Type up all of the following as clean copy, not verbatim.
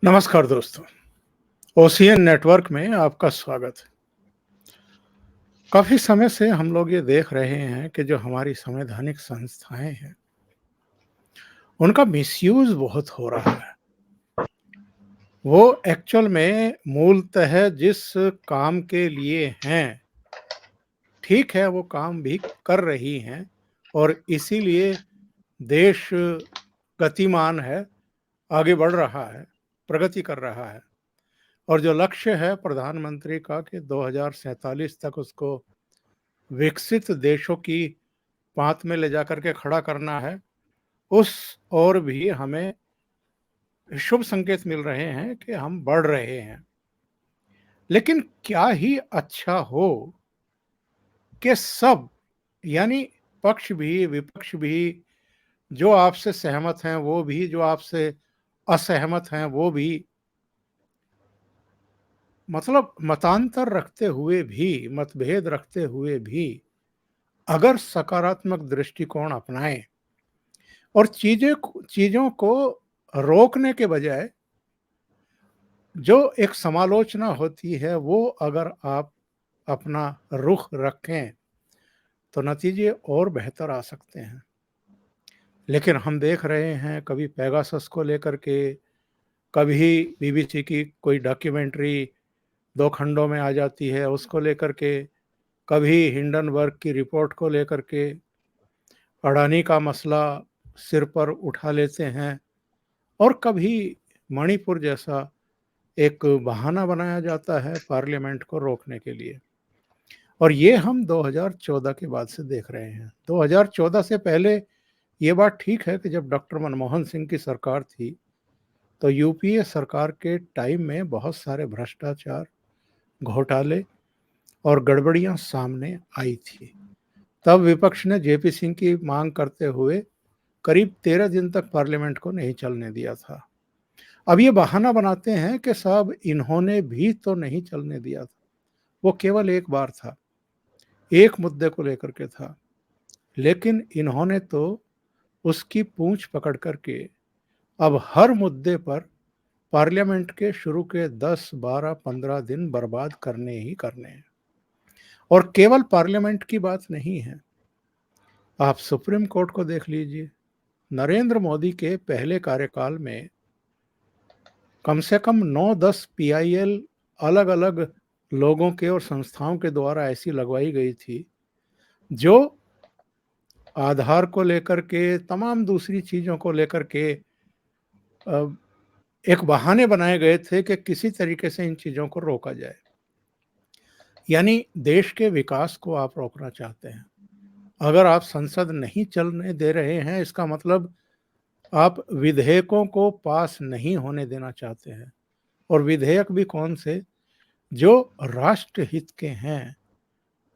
नमस्कार दोस्तों, ocean network में आपका स्वागत है। काफ़ी समय से हम लोग ये देख रहे हैं कि जो हमारी संवैधानिक संस्थाएँ हैं, उनका मिसयूज़ बहुत हो रहा है। वो एक्चुअल में मूलतः जिस काम के लिए हैं, ठीक है वो काम भी कर रही हैं और इसीलिए देश गतिमान है, आगे बढ़ रहा है, प्रगति कर रहा है। और जो लक्ष्य है प्रधानमंत्री का कि 2047 तक उसको विकसित देशों की पाँत में ले जाकर के खड़ा करना है, उस ओर भी हमें शुभ संकेत मिल रहे हैं कि हम बढ़ रहे हैं। लेकिन क्या ही अच्छा हो कि सब यानी पक्ष भी, विपक्ष भी, जो आपसे सहमत हैं वो भी, जो आपसे असहमत हैं वो भी, मतलब मतांतर रखते हुए भी, मतभेद रखते हुए भी अगर सकारात्मक दृष्टिकोण अपनाएं और चीज़ों को रोकने के बजाय जो एक समालोचना होती है वो अगर आप अपना रुख रखें तो नतीजे और बेहतर आ सकते हैं। लेकिन हम देख रहे हैं कभी पेगासस को लेकर के, कभी बीबीसी की कोई डॉक्यूमेंट्री 2 खंडों में आ जाती है उसको लेकर के, कभी हिंडनबर्ग की रिपोर्ट को लेकर के, अडानी का मसला सिर पर उठा लेते हैं और कभी मणिपुर जैसा एक बहाना बनाया जाता है पार्लियामेंट को रोकने के लिए। और ये हम 2014 के बाद से देख रहे हैं। 2014 से पहले ये बात ठीक है कि जब डॉक्टर मनमोहन सिंह की सरकार थी, तो यूपीए सरकार के टाइम में बहुत सारे भ्रष्टाचार, घोटाले और गड़बड़ियां सामने आई थी। तब विपक्ष ने जेपी सिंह की मांग करते हुए करीब 13 दिन तक पार्लियामेंट को नहीं चलने दिया था। अब ये बहाना बनाते हैं कि साहब इन्होंने भी तो नहीं चलने दिया था। वो केवल एक बार था, एक मुद्दे को लेकर के था, लेकिन इन्होंने तो उसकी पूंछ पकड़ करके अब हर मुद्दे पर पार्लियामेंट के शुरू के 10, 12, 15 दिन बर्बाद करने ही करने हैं। और केवल पार्लियामेंट की बात नहीं है, आप सुप्रीम कोर्ट को देख लीजिए। नरेंद्र मोदी के पहले कार्यकाल में कम से कम 9-10 पीआईएल अलग अलग लोगों के और संस्थाओं के द्वारा ऐसी लगवाई गई थी जो आधार को लेकर के, तमाम दूसरी चीज़ों को लेकर के एक बहाने बनाए गए थे कि किसी तरीके से इन चीज़ों को रोका जाए। यानी देश के विकास को आप रोकना चाहते हैं। अगर आप संसद नहीं चलने दे रहे हैं, इसका मतलब आप विधेयकों को पास नहीं होने देना चाहते हैं। और विधेयक भी कौन से? जो राष्ट्र हित के हैं,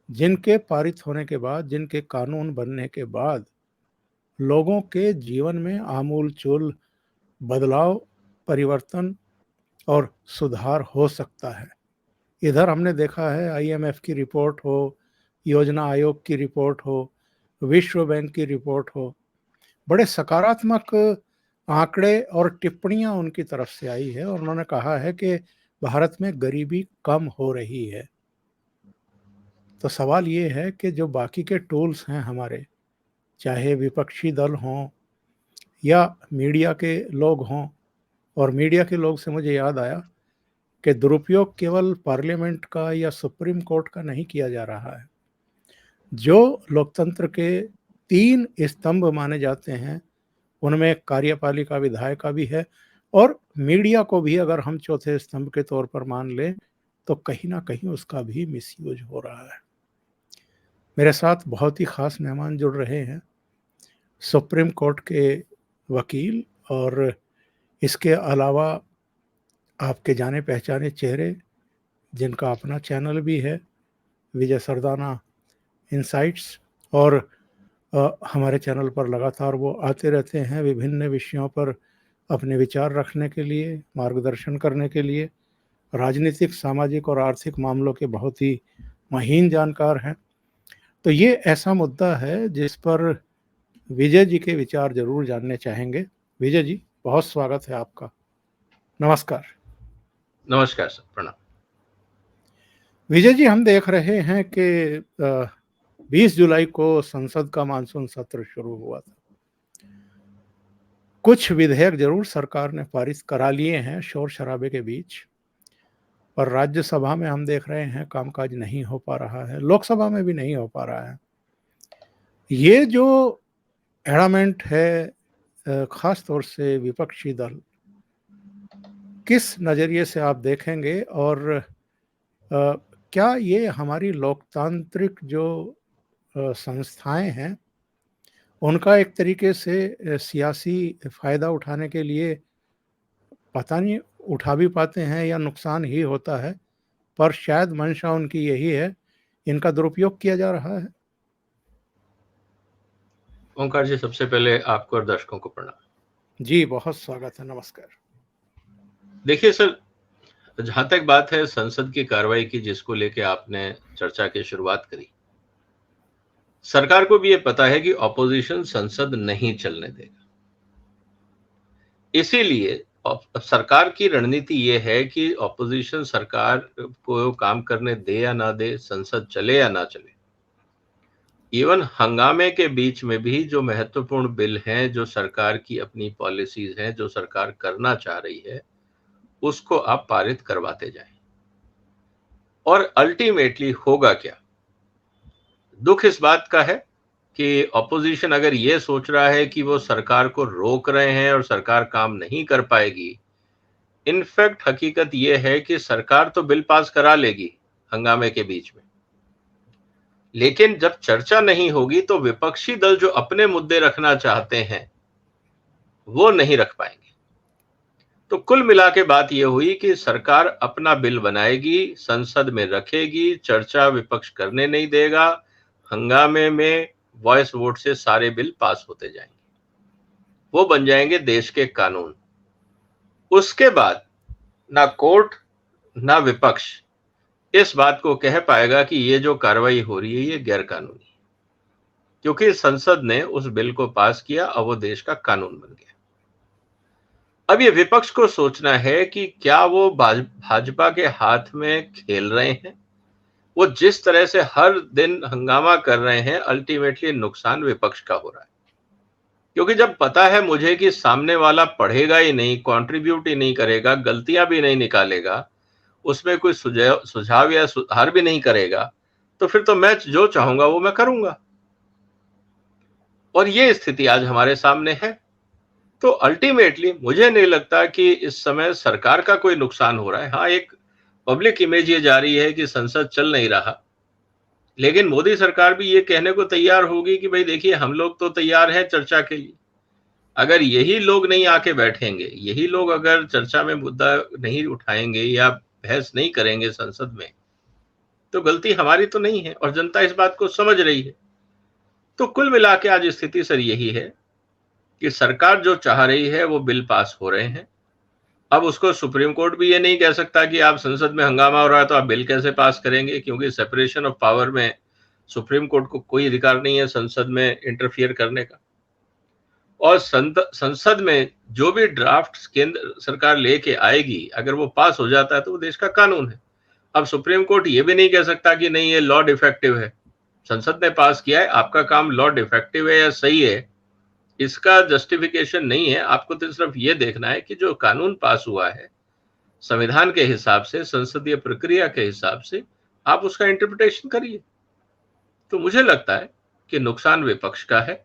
जिनके पारित होने के बाद, जिनके कानून बनने के बाद लोगों के जीवन में आमूल-चूल बदलाव, परिवर्तन और सुधार हो सकता है। इधर हमने देखा है आईएमएफ की रिपोर्ट हो, योजना आयोग की रिपोर्ट हो, विश्व बैंक की रिपोर्ट हो, बड़े सकारात्मक आंकड़े और टिप्पणियां उनकी तरफ से आई है और उन्होंने कहा है कि भारत में गरीबी कम हो रही है। तो सवाल ये है कि जो बाकी के टूल्स हैं हमारे, चाहे विपक्षी दल हों या मीडिया के लोग हों, और मीडिया के लोग से मुझे याद आया कि दुरुपयोग केवल पार्लियामेंट का या सुप्रीम कोर्ट का नहीं किया जा रहा है। जो लोकतंत्र के 3 स्तंभ माने जाते हैं, उनमें कार्यपालिका, विधायिका भी है और मीडिया को भी अगर हम चौथे स्तंभ के तौर पर मान लें, तो कहीं न कहीं उसका भी मिसयूज़ हो रहा है। मेरे साथ बहुत ही ख़ास मेहमान जुड़ रहे हैं, सुप्रीम कोर्ट के वकील और इसके अलावा आपके जाने-पहचाने चेहरे, जिनका अपना चैनल भी है, विजय सरदाना इनसाइट्स। और हमारे चैनल पर लगातार वो आते रहते हैं विभिन्न विषयों पर अपने विचार रखने के लिए, मार्गदर्शन करने के लिए। राजनीतिक, सामाजिक और आर्थिक मामलों के बहुत ही महीन जानकार हैं। तो ये ऐसा मुद्दा है जिस पर विजय जी के विचार ज़रूर जानने चाहेंगे। विजय जी, बहुत स्वागत है आपका। नमस्कार। नमस्कार सर, प्रणाम। विजय जी, हम देख रहे हैं कि 20 जुलाई को संसद का मानसून सत्र शुरू हुआ था। कुछ विधेयक जरूर सरकार ने पारित करा लिए हैं शोर शराबे के बीच, पर राज्यसभा में हम देख रहे हैं कामकाज नहीं हो पा रहा है, लोकसभा में भी नहीं हो पा रहा है। ये जो एड़ामेंट है, खास तौर से विपक्षी दल, किस नज़रिए से आप देखेंगे और क्या ये हमारी लोकतांत्रिक जो संस्थाएं हैं, उनका एक तरीके से सियासी फ़ायदा उठाने के लिए, पता नहीं उठा भी पाते हैं या नुकसान ही होता है, पर शायद मंशा उनकी यही है, इनका दुरुपयोग किया जा रहा है? ओंकार जी, सबसे पहले आपको और दर्शकों को प्रणाम। जी, बहुत स्वागत है, नमस्कार। देखिए सर, जहां तक बात है संसद की कार्रवाई की, जिसको लेके आपने चर्चा की शुरुआत करी, सरकार को भी ये पता है कि ऑपोजिशन संसद नहीं चलने देगा। इसीलिए सरकार की रणनीति ये है कि ऑपोजिशन सरकार को काम करने दे या ना दे, संसद चले या ना चले, इवन हंगामे के बीच में भी जो महत्वपूर्ण बिल हैं, जो सरकार की अपनी पॉलिसीज हैं, जो सरकार करना चाह रही है, उसको आप पारित करवाते जाएं। और अल्टीमेटली होगा क्या? दुख इस बात का है कि ऑपोजिशन अगर ये सोच रहा है कि वो सरकार को रोक रहे हैं और सरकार काम नहीं कर पाएगी, इनफैक्ट हकीकत ये है कि सरकार तो बिल पास करा लेगी हंगामे के बीच में, लेकिन जब चर्चा नहीं होगी तो विपक्षी दल जो अपने मुद्दे रखना चाहते हैं वो नहीं रख पाएंगे। तो कुल मिला के बात यह हुई कि सरकार अपना बिल बनाएगी, संसद में रखेगी, चर्चा विपक्ष करने नहीं देगा, हंगामे में वॉइस वोट से सारे बिल पास होते जाएंगे, वो बन जाएंगे देश के कानून। उसके बाद ना कोर्ट ना विपक्ष इस बात को कह पाएगा कि ये जो कार्रवाई हो रही है ये गैर कानूनी है, क्योंकि संसद ने उस बिल को पास किया, अब वो देश का कानून बन गया। अब ये विपक्ष को सोचना है कि क्या वो भाजपा के हाथ में खेल रहे हैं। वो जिस तरह से हर दिन हंगामा कर रहे हैं, अल्टीमेटली नुकसान विपक्ष का हो रहा है, क्योंकि जब पता है मुझे कि सामने वाला पढ़ेगा ही नहीं, कंट्रीब्यूट ही नहीं करेगा, गलतियां भी नहीं निकालेगा, उसमें कोई सुझाव या सुधार भी नहीं करेगा, तो फिर तो मैं जो चाहूंगा वो मैं करूंगा। और ये स्थिति आज हमारे सामने है। तो अल्टीमेटली मुझे नहीं लगता कि इस समय सरकार का कोई नुकसान हो रहा है। हाँ, एक पब्लिक इमेज ये जा रही है कि संसद चल नहीं रहा, लेकिन मोदी सरकार भी ये कहने को तैयार होगी कि भाई देखिए, हम लोग तो तैयार हैं चर्चा के लिए। अगर यही लोग नहीं आके बैठेंगे, यही लोग अगर चर्चा में मुद्दा नहीं उठाएंगे या बहस नहीं करेंगे संसद में, तो गलती हमारी तो नहीं है, और जनता इस बात को समझ रही है। तो कुल मिला के आज स्थिति सर यही है कि सरकार जो चाह रही है वो बिल पास हो रहे हैं। अब उसको सुप्रीम कोर्ट भी ये नहीं कह सकता कि आप संसद में हंगामा हो रहा है तो आप बिल कैसे पास करेंगे, क्योंकि सेपरेशन ऑफ पावर में सुप्रीम कोर्ट को कोई अधिकार नहीं है संसद में इंटरफियर करने का। और संसद में जो भी ड्राफ्ट केंद्र सरकार लेके आएगी, अगर वो पास हो जाता है तो वो देश का कानून है। अब सुप्रीम कोर्ट ये भी नहीं कह सकता कि नहीं, ये लॉ डिफेक्टिव है, संसद ने पास किया है, आपका काम लॉ डिफेक्टिव है या सही है, इसका जस्टिफिकेशन नहीं है। आपको तो सिर्फ ये देखना है कि जो कानून पास हुआ है संविधान के हिसाब से, संसदीय प्रक्रिया के हिसाब से, आप उसका इंटरप्रिटेशन करिए। तो मुझे लगता है कि नुकसान विपक्ष का है,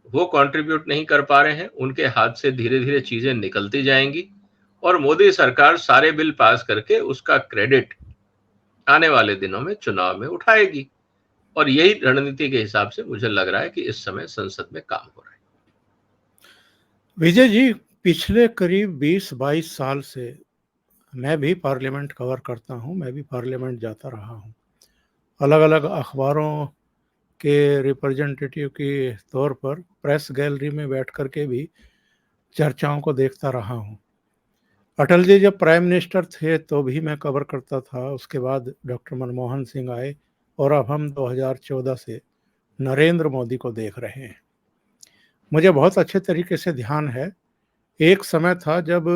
वो कंट्रीब्यूट नहीं कर पा रहे हैं, उनके हाथ से धीरे धीरे चीजें निकलती जाएंगी, और मोदी सरकार सारे बिल पास करके उसका क्रेडिट आने वाले दिनों में चुनाव में उठाएगी। और यही रणनीति के हिसाब से मुझे लग रहा है कि इस समय संसद में काम हो रहा है। विजय जी, पिछले करीब 20-22 साल से मैं भी पार्लियामेंट कवर करता हूं, मैं भी पार्लियामेंट जाता रहा हूं, अलग अलग अखबारों के रिप्रेजेंटेटिव के तौर पर प्रेस गैलरी में बैठ कर के भी चर्चाओं को देखता रहा हूं। अटल जी जब प्राइम मिनिस्टर थे तो भी मैं कवर करता था, उसके बाद डॉक्टर मनमोहन सिंह आए, और अब हम 2014 से नरेंद्र मोदी को देख रहे हैं। मुझे बहुत अच्छे तरीके से ध्यान है, एक समय था जब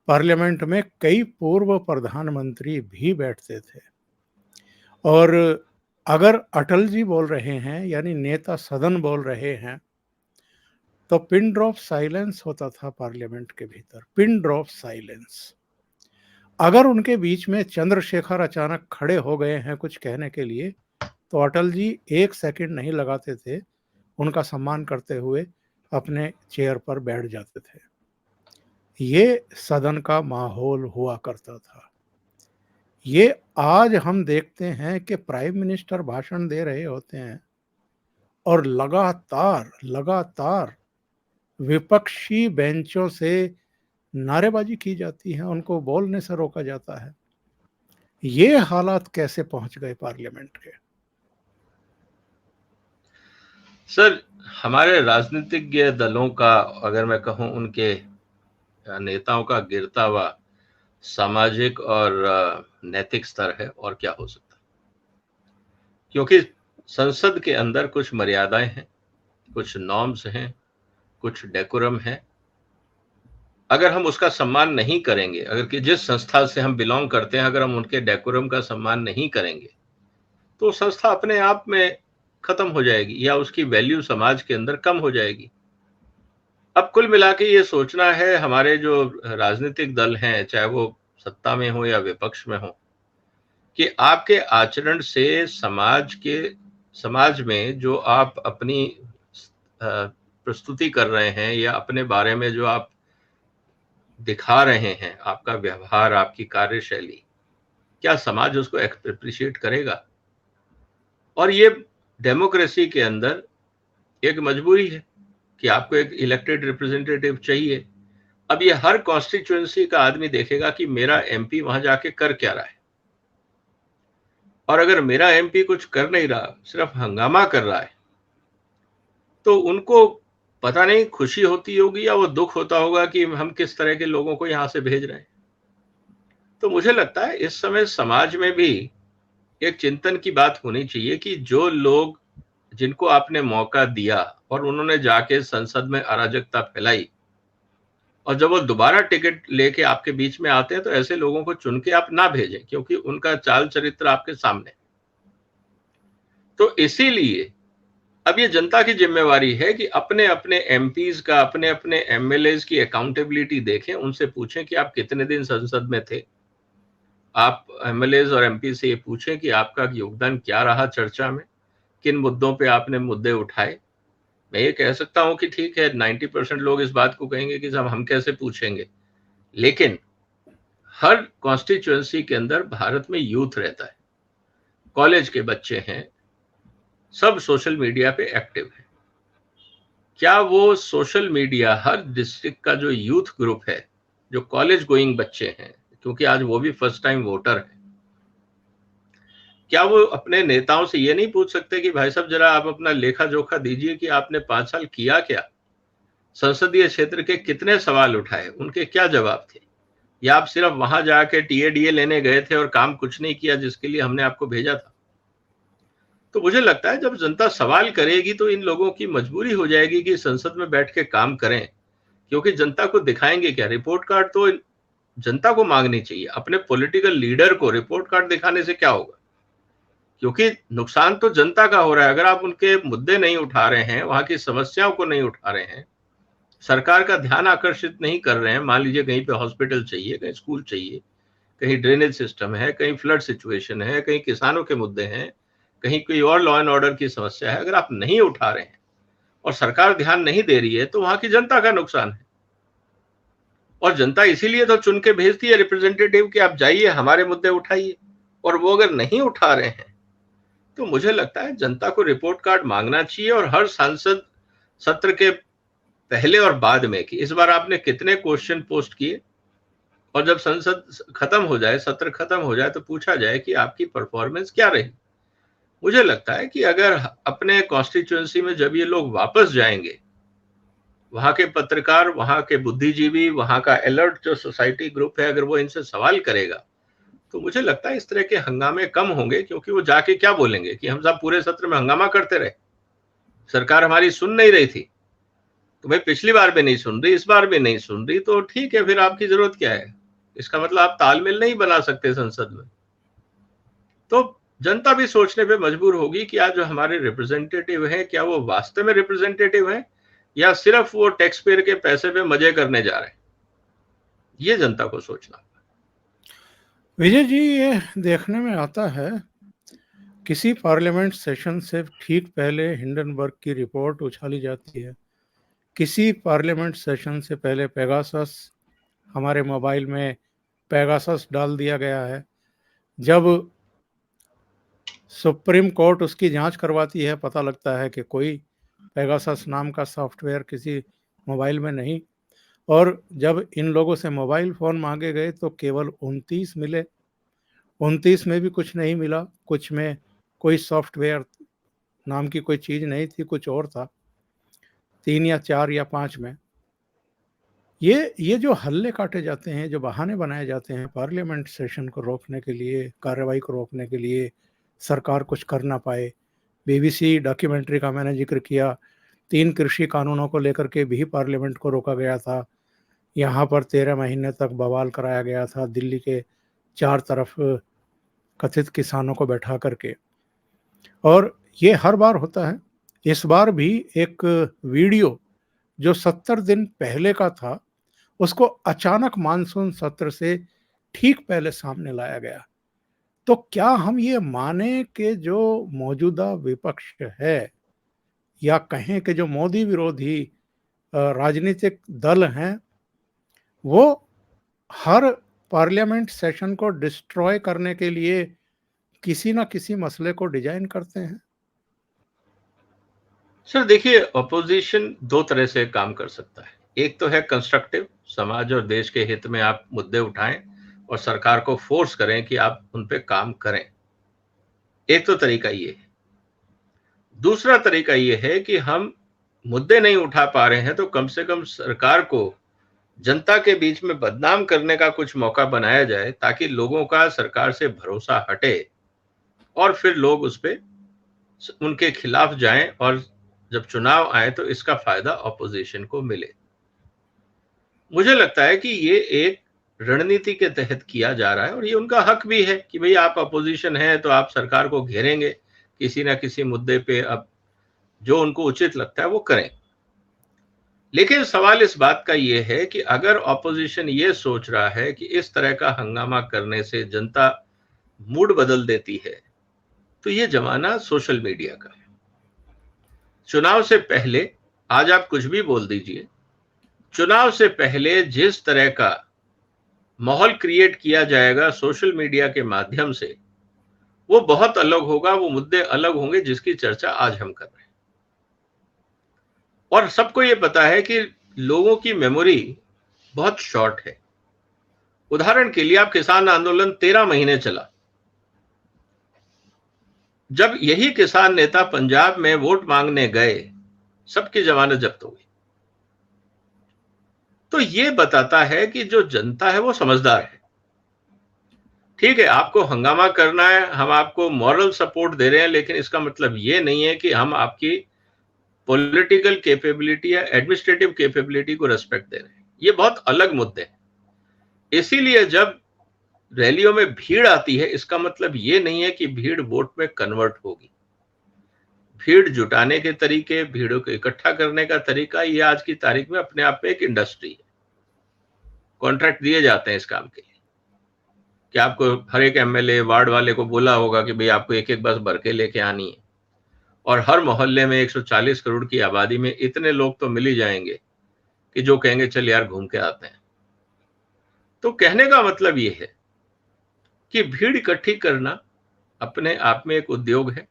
पार्लियामेंट में कई पूर्व प्रधानमंत्री भी बैठते थे और अगर अटल जी बोल रहे हैं यानी नेता सदन बोल रहे हैं तो पिन ड्रॉप साइलेंस होता था पार्लियामेंट के भीतर, पिन ड्रॉप साइलेंस। अगर उनके बीच में चंद्रशेखर अचानक खड़े हो गए हैं कुछ कहने के लिए तो अटल जी 1 सेकंड नहीं लगाते थे, उनका सम्मान करते हुए अपने चेयर पर बैठ जाते थे। ये सदन का माहौल हुआ करता था। ये आज हम देखते हैं कि प्राइम मिनिस्टर भाषण दे रहे होते हैं और लगातार लगातार विपक्षी बेंचों से नारेबाजी की जाती है, उनको बोलने से रोका जाता है। ये हालात कैसे पहुंच गए पार्लियामेंट के? सर, हमारे राजनीतिक दलों का, अगर मैं कहूं, उनके नेताओं का गिरता हुआ सामाजिक और नैतिक स्तर है, और क्या हो सकता। क्योंकि संसद के अंदर कुछ मर्यादाएं हैं, कुछ नॉर्म्स हैं, कुछ डेकोरम है। अगर हम उसका सम्मान नहीं करेंगे, अगर कि जिस संस्था से हम बिलोंग करते हैं, अगर हम उनके डेकोरम का सम्मान नहीं करेंगे तो संस्था अपने आप में खत्म हो जाएगी या उसकी वैल्यू समाज के अंदर कम हो जाएगी। अब कुल मिला के ये सोचना है हमारे जो राजनीतिक दल हैं, चाहे वो सत्ता में हो या विपक्ष में हो, कि आपके आचरण से समाज में जो आप अपनी प्रस्तुति कर रहे हैं या अपने बारे में जो आप दिखा रहे हैं, आपका व्यवहार, आपकी कार्यशैली, क्या समाज उसको एप्रिशिएट करेगा? और ये डेमोक्रेसी के अंदर एक मजबूरी है कि आपको एक इलेक्टेड रिप्रेजेंटेटिव चाहिए। अब ये हर कॉन्स्टिट्यूएंसी का आदमी देखेगा कि मेरा एमपी वहां जाके कर क्या रहा है, और अगर मेरा एमपी कुछ कर नहीं रहा, सिर्फ हंगामा कर रहा है, तो उनको पता नहीं खुशी होती होगी या वो दुख होता होगा कि हम किस तरह के लोगों को यहां से भेज रहे हैं। तो मुझे लगता है इस समय समाज में भी एक चिंतन की बात होनी चाहिए कि जो लोग, जिनको आपने मौका दिया और उन्होंने जाके संसद में अराजकता फैलाई, और जब वो दोबारा टिकट लेके आपके बीच में आते हैं तो ऐसे लोगों को चुन के आप ना भेजें, क्योंकि उनका चाल चरित्र आपके सामने। तो इसीलिए अब ये जनता की जिम्मेवारी है कि अपने अपने एमपीज का, अपने अपने एमएलएज की अकाउंटेबिलिटी देखें, उनसे पूछें कि आप कितने दिन संसद में थे। आप एमएलएज और एमपी से ये पूछें कि आपका योगदान क्या रहा चर्चा में, किन मुद्दों पे आपने मुद्दे उठाए। मैं ये कह सकता हूं कि ठीक है, 90% लोग इस बात को कहेंगे कि साहब हम कैसे पूछेंगे, लेकिन हर कॉन्स्टिट्यूएंसी के अंदर भारत में यूथ रहता है, कॉलेज के बच्चे हैं, सब सोशल मीडिया पे एक्टिव है। क्या वो सोशल मीडिया, हर डिस्ट्रिक्ट का जो यूथ ग्रुप है, जो कॉलेज गोइंग बच्चे हैं, क्योंकि आज वो भी फर्स्ट टाइम वोटर है, क्या वो अपने नेताओं से ये नहीं पूछ सकते कि भाई साहब जरा आप अपना लेखा जोखा दीजिए कि आपने 5 साल किया क्या, संसदीय क्षेत्र के कितने सवाल उठाए, उनके क्या जवाब थे, या आप सिर्फ वहां जाके टीएडीए लेने गए थे और काम कुछ नहीं किया जिसके लिए हमने आपको भेजा था। तो मुझे लगता है जब जनता सवाल करेगी तो इन लोगों की मजबूरी हो जाएगी कि संसद में बैठ के काम करें, क्योंकि जनता को दिखाएंगे क्या? रिपोर्ट कार्ड तो जनता को मांगनी चाहिए, अपने पॉलिटिकल लीडर को रिपोर्ट कार्ड दिखाने से क्या होगा? क्योंकि नुकसान तो जनता का हो रहा है। अगर आप उनके मुद्दे नहीं उठा रहे हैं, वहां की समस्याओं को नहीं उठा रहे हैं, सरकार का ध्यान आकर्षित नहीं कर रहे हैं, मान लीजिए कहीं पे हॉस्पिटल चाहिए, कहीं स्कूल चाहिए, कहीं ड्रेनेज सिस्टम है, कहीं फ्लड सिचुएशन है, कहीं किसानों के मुद्दे हैं, कहीं कोई और लॉ एंड ऑर्डर की समस्या है, अगर आप नहीं उठा रहे हैं और सरकार ध्यान नहीं दे रही है तो वहां की जनता का नुकसान है। और जनता इसीलिए तो चुन के भेजती है रिप्रेजेंटेटिव कि आप जाइए हमारे मुद्दे उठाइए, और वो अगर नहीं उठा रहे हैं तो मुझे लगता है जनता को रिपोर्ट कार्ड मांगना चाहिए, और हर सांसद सत्र के पहले और बाद में कि इस बार आपने कितने क्वेश्चन पोस्ट किए, और जब संसद खत्म हो जाए, सत्र खत्म हो जाए, तो पूछा जाए कि आपकी परफॉर्मेंस क्या रही। मुझे लगता है कि अगर अपने कॉन्स्टिट्यूएंसी में जब ये लोग वापस जाएंगे, वहां के पत्रकार, वहां के बुद्धिजीवी, वहां का अलर्ट जो सोसाइटी ग्रुप है, अगर वो इनसे सवाल करेगा तो मुझे लगता है इस तरह के हंगामे कम होंगे। क्योंकि वो जाके क्या बोलेंगे कि हम साहब पूरे सत्र में हंगामा करते रहे, सरकार हमारी सुन नहीं रही थी। तो भाई पिछली बार भी नहीं सुन रही, इस बार भी नहीं सुन रही, तो ठीक है, फिर आपकी जरूरत क्या है? इसका मतलब आप तालमेल नहीं बना सकते संसद में। तो जनता भी सोचने पे मजबूर होगी कि आज जो हमारे रिप्रेजेंटेटिव हैं, क्या वो वास्तव में रिप्रेजेंटेटिव हैं या सिर्फ वो टैक्स पेयर के पैसे पे मजे करने जा रहे हैं? ये जनता को सोचना। विजय जी, ये देखने में आता है किसी पार्लियामेंट सेशन से ठीक पहले हिंडनबर्ग की रिपोर्ट उछाली जाती है, किसी पार्लियामेंट सेशन से पहले पेगासस, हमारे मोबाइल में पेगासस डाल दिया गया है। जब सुप्रीम कोर्ट उसकी जांच करवाती है, पता लगता है कि कोई पेगासस नाम का सॉफ्टवेयर किसी मोबाइल में नहीं, और जब इन लोगों से मोबाइल फ़ोन मांगे गए तो केवल 29 मिले। 29 में भी कुछ नहीं मिला, कुछ में कोई सॉफ्टवेयर नाम की कोई चीज़ नहीं थी, कुछ और था। 3 या 4 या 5 में ये जो हल्ले काटे जाते हैं, जो बहाने बनाए जाते हैं पार्लियामेंट सेशन को रोकने के लिए, कार्रवाई को रोकने के लिए, सरकार कुछ कर ना पाए। बीबीसी डॉक्यूमेंट्री का मैंने जिक्र किया, 3 कृषि कानूनों को लेकर के भी पार्लियामेंट को रोका गया था। यहाँ पर 13 महीने तक बवाल कराया गया था, दिल्ली के 4 तरफ कथित किसानों को बैठा करके, और ये हर बार होता है। इस बार भी एक वीडियो जो 70 दिन पहले का था, उसको अचानक मानसून सत्र से ठीक पहले सामने लाया गया। तो क्या हम ये माने कि जो मौजूदा विपक्ष है, या कहें कि जो मोदी विरोधी राजनीतिक दल हैं, वो हर पार्लियामेंट सेशन को डिस्ट्रॉय करने के लिए किसी ना किसी मसले को डिजाइन करते हैं? सर देखिए, ऑपोजिशन 2 तरह से काम कर सकता है। एक तो है कंस्ट्रक्टिव, समाज और देश के हित में आप मुद्दे उठाएं और सरकार को फोर्स करें कि आप उन पे काम करें। एक तो तरीका ये है। दूसरा तरीका ये है कि हम मुद्दे नहीं उठा पा रहे हैं तो कम से कम सरकार को जनता के बीच में बदनाम करने का कुछ मौका बनाया जाए, ताकि लोगों का सरकार से भरोसा हटे और फिर लोग उस पे उनके खिलाफ जाएं, और जब चुनाव आए तो इसका फायदा ऑपोजिशन को मिले। मुझे लगता है कि ये एक रणनीति के तहत किया जा रहा है, और ये उनका हक भी है कि भाई आप अपोजिशन है तो आप सरकार को घेरेंगे किसी ना किसी मुद्दे पे, अब जो उनको उचित लगता है वो करें। लेकिन सवाल इस बात का ये है कि अगर ऑपोजिशन ये सोच रहा है कि इस तरह का हंगामा करने से जनता मूड बदल देती है, तो ये जमाना सोशल मीडिया का है। चुनाव से पहले आज आप कुछ भी बोल दीजिए, चुनाव से पहले जिस तरह का माहौल क्रिएट किया जाएगा सोशल मीडिया के माध्यम से, वो बहुत अलग होगा, वो मुद्दे अलग होंगे जिसकी चर्चा आज हम कर रहे हैं। और सबको ये पता है कि लोगों की मेमोरी बहुत शॉर्ट है। उदाहरण के लिए आप किसान आंदोलन 13 महीने चला, जब यही किसान नेता पंजाब में वोट मांगने गए, सबकी जमानत जब्त हो गई। तो ये बताता है कि जो जनता है वो समझदार है। ठीक है, आपको हंगामा करना है, हम आपको मॉरल सपोर्ट दे रहे हैं, लेकिन इसका मतलब ये नहीं है कि हम आपकी पॉलिटिकल कैपेबिलिटी या एडमिनिस्ट्रेटिव कैपेबिलिटी को रेस्पेक्ट दे रहे हैं। ये बहुत अलग मुद्दे हैं। इसीलिए जब रैलियों में भीड़ आती है, इसका मतलब ये नहीं है कि भीड़ वोट में कन्वर्ट होगी। भीड़ जुटाने के तरीके, भीड़ों को इकट्ठा करने का तरीका, ये आज की तारीख में अपने आप में एक इंडस्ट्री है। कॉन्ट्रैक्ट दिए जाते हैं इस काम के लिए कि आपको हर एक एमएलए वार्ड वाले को बोला होगा कि भाई आपको एक एक बस भर के लेके आनी है, और हर मोहल्ले में 140 करोड़ की आबादी में इतने लोग तो मिल ही जाएंगे कि जो कहेंगे चल यार घूम के आते हैं। तो कहने का मतलब ये है कि भीड़ इकट्ठी करना अपने आप में एक उद्योग है।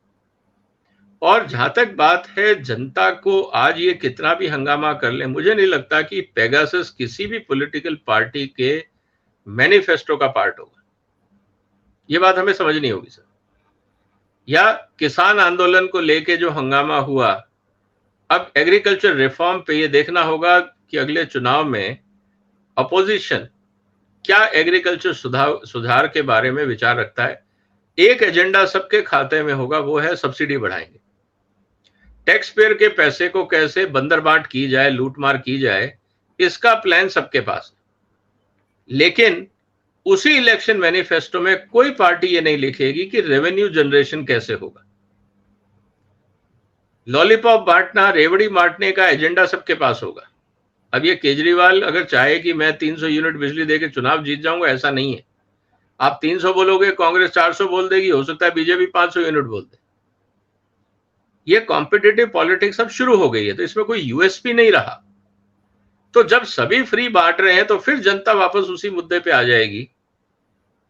और जहां तक बात है जनता को, आज ये कितना भी हंगामा कर ले, मुझे नहीं लगता कि पेगासस किसी भी पॉलिटिकल पार्टी के मैनिफेस्टो का पार्ट होगा। ये बात हमें समझनी होगी सर। या किसान आंदोलन को लेके जो हंगामा हुआ, अब एग्रीकल्चर रिफॉर्म पे ये देखना होगा कि अगले चुनाव में अपोजिशन क्या एग्रीकल्चर सुधार के बारे में विचार रखता है। एक एजेंडा सबके खाते में होगा, वो है सब्सिडी बढ़ाएंगे। टैक्स पेयर के पैसे को कैसे बंदरबाट की जाए, लूटमार की जाए, इसका प्लान सबके पास है। लेकिन उसी इलेक्शन मैनिफेस्टो में कोई पार्टी ये नहीं लिखेगी कि रेवेन्यू जनरेशन कैसे होगा। लॉलीपॉप बांटना, रेवड़ी बांटने का एजेंडा सबके पास होगा। अब ये केजरीवाल अगर चाहे कि मैं 300 यूनिट बिजली देके चुनाव जीत जाऊंगा, ऐसा नहीं है। आप 300 बोलोगे, कांग्रेस 400 बोल देगी, हो सकता है बीजेपी 500 यूनिट बोल दे। ये कॉम्पिटिटिव पॉलिटिक्स अब शुरू हो गई है, तो इसमें कोई यूएसपी नहीं रहा। तो जब सभी फ्री बांट रहे हैं तो फिर जनता वापस उसी मुद्दे पे आ जाएगी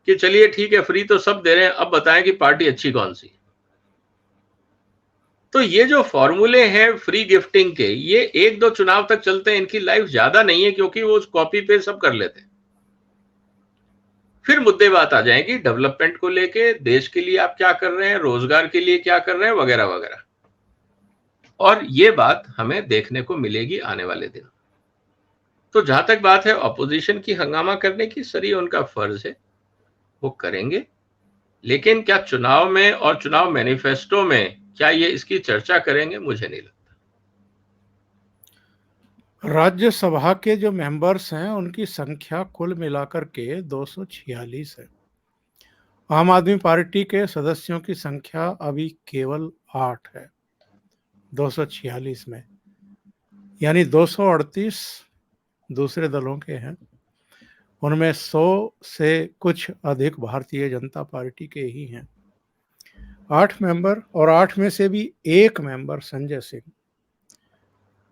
कि चलिए ठीक है, फ्री तो सब दे रहे हैं, अब बताएं कि पार्टी अच्छी कौन सी। तो ये जो फॉर्मूले हैं फ्री गिफ्टिंग के, ये 1-2 चुनाव तक चलते हैं, इनकी लाइफ ज्यादा नहीं है, क्योंकि वो कॉपी पे सब कर लेते हैं। फिर मुद्दे बात आ जाएगी डेवलपमेंट को लेके, देश के लिए आप क्या कर रहे हैं, रोजगार के लिए क्या कर रहे हैं, वगैरह वगैरह। और ये बात हमें देखने को मिलेगी आने वाले दिन। तो जहां तक बात है ऑपोजिशन की हंगामा करने की, सर ये उनका फर्ज है, वो करेंगे। लेकिन क्या चुनाव में और चुनाव मैनिफेस्टो में क्या ये इसकी चर्चा करेंगे, मुझे नहीं लगता। राज्यसभा के जो मेंबर्स हैं उनकी संख्या कुल मिलाकर के 246 है। आम आदमी पार्टी के सदस्यों की संख्या अभी केवल 8 है 246 में, यानी 238 दूसरे दलों के हैं। उनमें 100 से कुछ अधिक भारतीय जनता पार्टी के ही हैं। 8 मेंबर, और 8 में से भी एक मेंबर संजय सिंह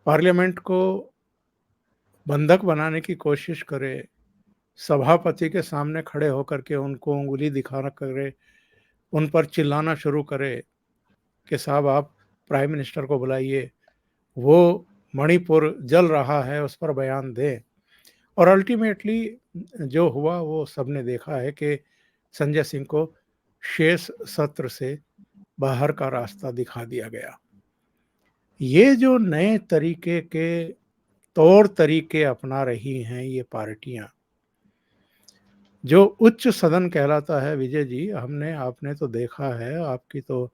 पार्लियामेंट को बंधक बनाने की कोशिश करे, सभापति के सामने खड़े होकर के उनको उंगली दिखाना करे, उन पर चिल्लाना शुरू करे कि साहब आप प्राइम मिनिस्टर को बुलाइए, वो मणिपुर जल रहा है उस पर बयान दें। और अल्टीमेटली जो हुआ वो सबने देखा है कि संजय सिंह को शेष सत्र से बाहर का रास्ता दिखा दिया गया। ये जो नए तरीके के तौर तरीके अपना रही हैं ये पार्टियां, जो उच्च सदन कहलाता है, विजय जी आपने तो देखा है, आपकी तो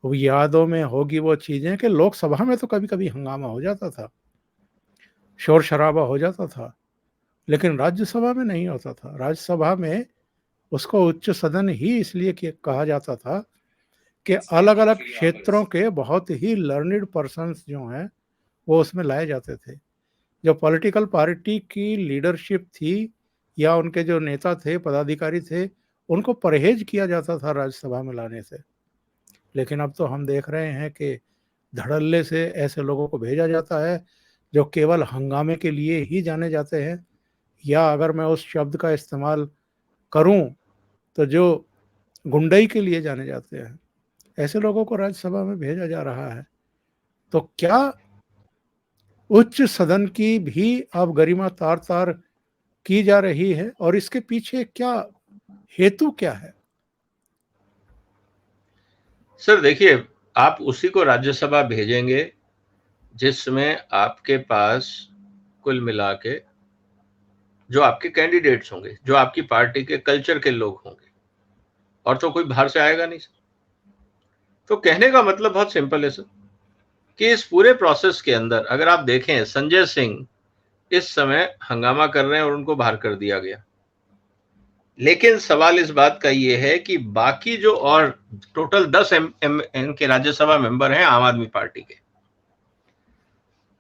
यादों में होगी वो चीजें कि लोकसभा में तो कभी कभी हंगामा हो जाता था, शोर शराबा हो जाता था, लेकिन राज्यसभा में नहीं होता था। राज्यसभा में उसको उच्च सदन ही इसलिए कहा जाता था कि अलग अलग क्षेत्रों के बहुत ही लर्निड पर्सन्स जो हैं वो उसमें लाए जाते थे। जो पॉलिटिकल पार्टी की लीडरशिप थी या उनके जो नेता थे, पदाधिकारी थे, उनको परहेज किया जाता था राज्यसभा में लाने से। लेकिन अब तो हम देख रहे हैं कि धड़ल्ले से ऐसे लोगों को भेजा जाता है जो केवल हंगामे के लिए ही जाने जाते हैं, या अगर मैं उस शब्द का इस्तेमाल करूं तो जो गुंडई के लिए जाने जाते हैं, ऐसे लोगों को राज्यसभा में भेजा जा रहा है। तो क्या उच्च सदन की भी अब गरिमा तार तार की जा रही है, और इसके पीछे क्या हेतु क्या है? सर देखिए, आप उसी को राज्यसभा भेजेंगे जिसमें आपके पास कुल मिला के जो आपके कैंडिडेट्स होंगे, जो आपकी पार्टी के कल्चर के लोग होंगे, और तो कोई बाहर से आएगा नहीं सर। तो कहने का मतलब बहुत सिंपल है सर, कि इस पूरे प्रोसेस के अंदर अगर आप देखें, संजय सिंह इस समय हंगामा कर रहे हैं और उनको बाहर कर दिया गया। लेकिन सवाल इस बात का ये है कि बाकी जो और टोटल 10 के राज्यसभा मेंबर हैं आम आदमी पार्टी के,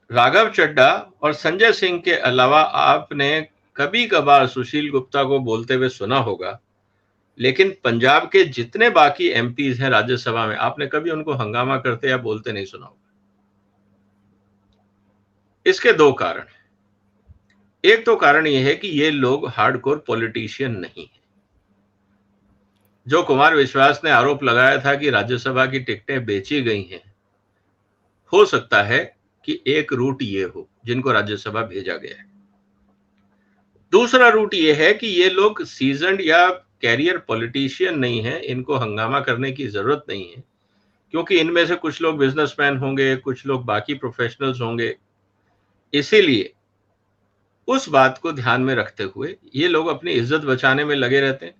राघव चड्ढा और संजय सिंह के अलावा आपने कभी कभार सुशील गुप्ता को बोलते हुए सुना होगा, लेकिन पंजाब के जितने बाकी एमपीज हैं राज्यसभा में, आपने कभी उनको हंगामा करते या बोलते नहीं सुना होगा। इसके दो कारण हैं। एक तो कारण यह है कि ये लोग हार्डकोर पॉलिटिशियन नहीं है। जो कुमार विश्वास ने आरोप लगाया था कि राज्यसभा की टिकटें बेची गई हैं, हो सकता है कि एक रूट ये हो जिनको राज्यसभा भेजा गया है। दूसरा रूट ये है कि ये लोग सीजन्ड या कैरियर पॉलिटिशियन नहीं है, इनको हंगामा करने की जरूरत नहीं है, क्योंकि इनमें से कुछ लोग बिजनेसमैन होंगे, कुछ लोग बाकी प्रोफेशनल्स होंगे। इसीलिए उस बात को ध्यान में रखते हुए ये लोग अपनी इज्जत बचाने में लगे रहते हैं।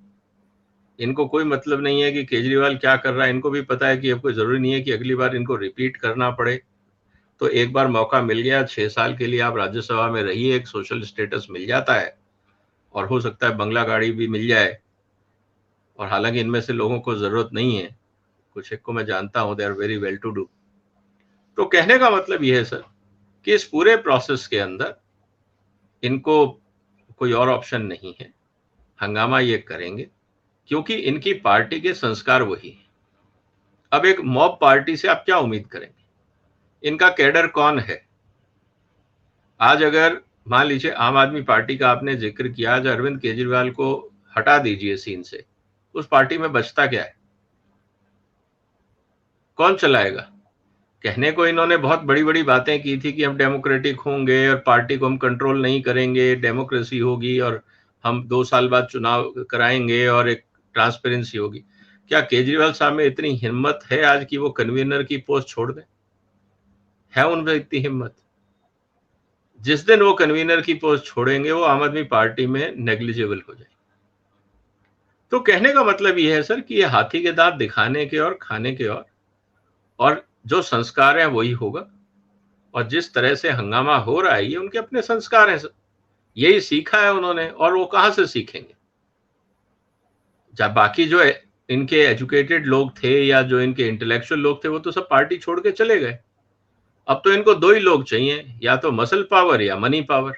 इनको कोई मतलब नहीं है कि केजरीवाल क्या कर रहा है, इनको भी पता है कि अब कोई ज़रूरी नहीं है कि अगली बार इनको रिपीट करना पड़े। तो एक बार मौका मिल गया, 6 साल के लिए आप राज्यसभा में रहिए, एक सोशल स्टेटस मिल जाता है और हो सकता है बंगला गाड़ी भी मिल जाए। और हालांकि इनमें से लोगों को ज़रूरत नहीं है, कुछ एक को मैं जानता हूं, they are very well to do. तो कहने का मतलब ये है सर कि इस पूरे प्रोसेस के अंदर इनको कोई और ऑप्शन नहीं है, हंगामा ये करेंगे क्योंकि इनकी पार्टी के संस्कार वही है। अब एक मॉब पार्टी से आप क्या उम्मीद करेंगे? इनका कैडर कौन है? आज अगर मान लीजिए आम आदमी पार्टी का आपने जिक्र किया, आज अरविंद केजरीवाल को हटा दीजिए सीन से, उस पार्टी में बचता क्या है? कौन चलाएगा? कहने को इन्होंने बहुत बड़ी बड़ी बातें की थी कि हम डेमोक्रेटिक होंगे और पार्टी को हम कंट्रोल नहीं करेंगे, डेमोक्रेसी होगी और हम 2 साल बाद चुनाव कराएंगे और एक ट्रांसपेरेंसी होगी। क्या केजरीवाल साहब में इतनी हिम्मत है आज कि वो कन्वीनर की पोस्ट छोड़ दें? है उनमें इतनी हिम्मत? जिस दिन वो कन्वीनर की पोस्ट छोड़ेंगे वो आम आदमी पार्टी में नेग्लिजिबल हो जाएगी। तो कहने का मतलब ये है सर कि ये हाथी के दांत दिखाने के और खाने के और जो संस्कार है वही होगा। और जिस तरह से हंगामा हो रहा है ये उनके अपने संस्कार हैं सर, यही सीखा है उन्होंने। और वो कहां से सीखेंगे? जब बाकी जो इनके एजुकेटेड लोग थे या जो इनके इंटेलेक्चुअल लोग थे वो तो सब पार्टी छोड़ के चले गए। अब तो इनको 2 ही लोग चाहिए, या तो मसल पावर या मनी पावर,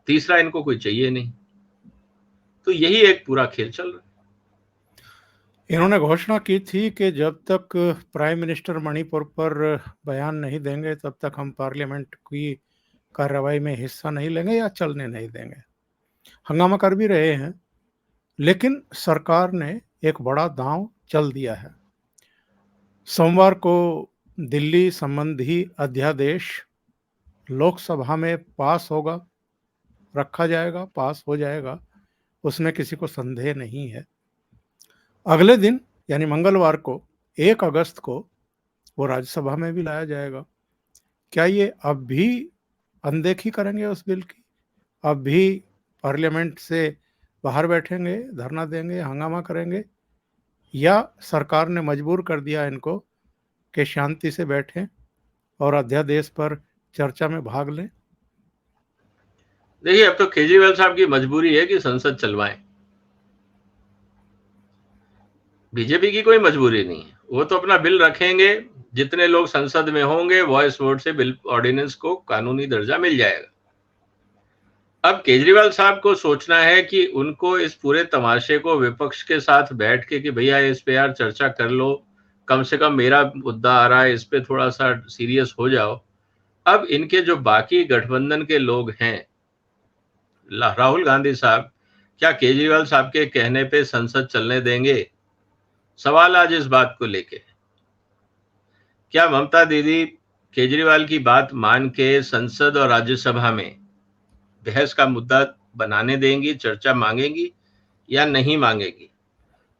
तीसरा इनको कोई चाहिए नहीं। तो यही एक पूरा खेल चल रहा है। इन्होंने घोषणा की थी कि जब तक प्राइम मिनिस्टर मणिपुर पर बयान नहीं देंगे तब तक हम पार्लियामेंट की कार्रवाई में हिस्सा नहीं लेंगे या चलने नहीं देंगे। हंगामा कर भी रहे हैं, लेकिन सरकार ने एक बड़ा दांव चल दिया है। सोमवार को दिल्ली संबंधी अध्यादेश लोकसभा में पास होगा, रखा जाएगा, पास हो जाएगा, उसमें किसी को संदेह नहीं है। अगले दिन यानी मंगलवार को 1 अगस्त को वो राज्यसभा में भी लाया जाएगा। क्या ये अब भी अनदेखी करेंगे उस बिल की? अब भी पार्लियामेंट से बाहर बैठेंगे, धरना देंगे, हंगामा करेंगे, या सरकार ने मजबूर कर दिया इनको कि शांति से बैठें और अध्यादेश पर चर्चा में भाग लें? देखिए, अब तो केजरीवाल साहब की मजबूरी है कि संसद चलवाएं। बीजेपी की कोई मजबूरी नहीं है, वो तो अपना बिल रखेंगे, जितने लोग संसद में होंगे वॉइस वोट से बिल ऑर्डिनेंस को कानूनी दर्जा मिल जाएगा। अब केजरीवाल साहब को सोचना है कि उनको इस पूरे तमाशे को विपक्ष के साथ बैठ के कि भैया इस पे यार चर्चा कर लो, कम से कम मेरा मुद्दा आ रहा है, इस पे थोड़ा सा सीरियस हो जाओ। अब इनके जो बाकी गठबंधन के लोग हैं, राहुल गांधी साहब, क्या केजरीवाल साहब के कहने पे संसद चलने देंगे? सवाल आज इस बात को लेके। क्या ममता दीदी केजरीवाल की बात मान के संसद और राज्यसभा में बहस का मुद्दा बनाने देंगी, चर्चा मांगेंगी या नहीं मांगेगी?